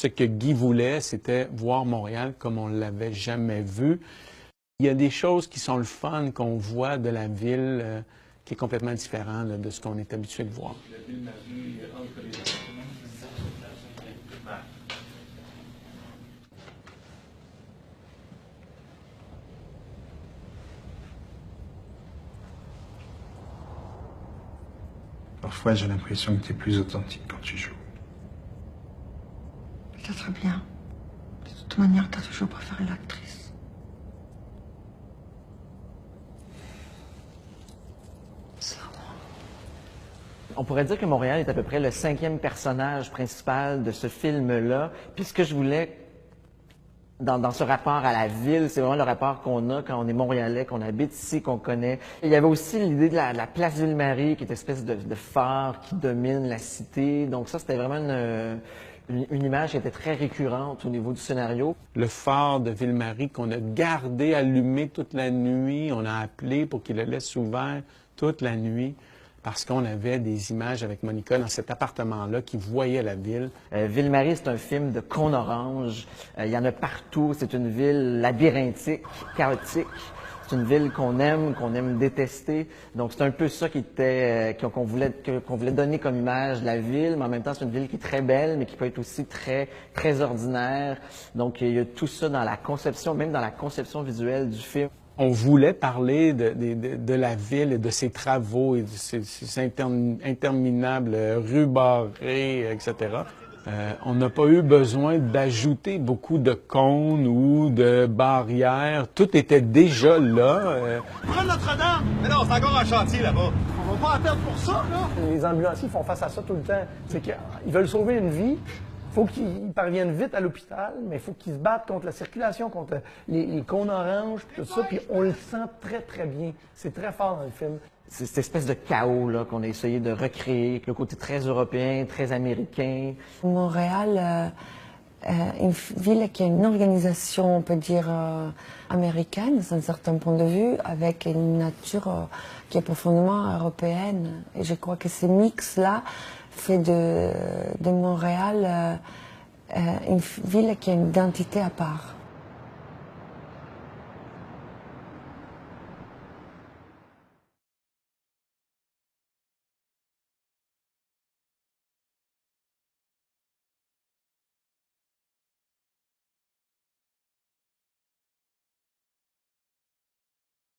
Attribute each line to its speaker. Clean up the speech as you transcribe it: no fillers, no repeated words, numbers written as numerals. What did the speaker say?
Speaker 1: Ce que Guy voulait, c'était voir Montréal comme on ne l'avait jamais vu. Il y a des choses qui sont le fun qu'on voit de la ville qui est complètement différent là, de ce qu'on est habitué de voir.
Speaker 2: Parfois, j'ai l'impression que tu es plus authentique quand tu joues.
Speaker 3: C'est très bien. De toute manière, tu as toujours préféré l'actrice.
Speaker 4: On pourrait dire que Montréal est à peu près le 5e personnage principal de ce film-là. Puis ce que je voulais, dans ce rapport à la ville, c'est vraiment le rapport qu'on a quand on est montréalais, qu'on habite ici, qu'on connaît. Il y avait aussi l'idée de la place Ville-Marie, qui est une espèce de phare qui domine la cité. Donc ça, c'était vraiment une image qui était très récurrente au niveau du scénario.
Speaker 1: Le phare de Ville-Marie qu'on a gardé allumé toute la nuit, on a appelé pour qu'il le laisse ouvert toute la nuit, parce qu'on avait des images avec Monica dans cet appartement-là qui voyait la ville.
Speaker 4: Ville-Marie, c'est un film de cône orange. Il y en a partout. C'est une ville labyrinthique, chaotique. C'est une ville qu'on aime détester. Donc c'est un peu ça qu'on voulait donner comme image de la ville, mais en même temps c'est une ville qui est très belle, mais qui peut être aussi très très ordinaire. Donc il y a tout ça dans la conception, même dans la conception visuelle du film.
Speaker 1: On voulait parler de la ville et de ses travaux et de ses interminables rues barrées, etc. On n'a pas eu besoin d'ajouter beaucoup de cônes ou de barrières. Tout était déjà là.
Speaker 5: Notre-Dame! Mais non, c'est encore un chantier là-bas. On va pas en perdre pour ça, là!
Speaker 6: Les ambulanciers font face à ça tout le temps. C'est qu'ils veulent sauver une vie. Il faut qu'ils parviennent vite à l'hôpital, mais il faut qu'ils se battent contre la circulation, contre les cônes oranges, tout ça, puis on le sent très, très bien. C'est très fort dans le film.
Speaker 4: C'est cette espèce de chaos là qu'on a essayé de recréer, avec le côté très européen, très américain.
Speaker 3: Montréal, une ville qui a une organisation, on peut dire, américaine, d'un certain point de vue, avec une nature qui est profondément européenne. Et je crois que ce mix-là fait de Montréal une ville qui a une identité à part.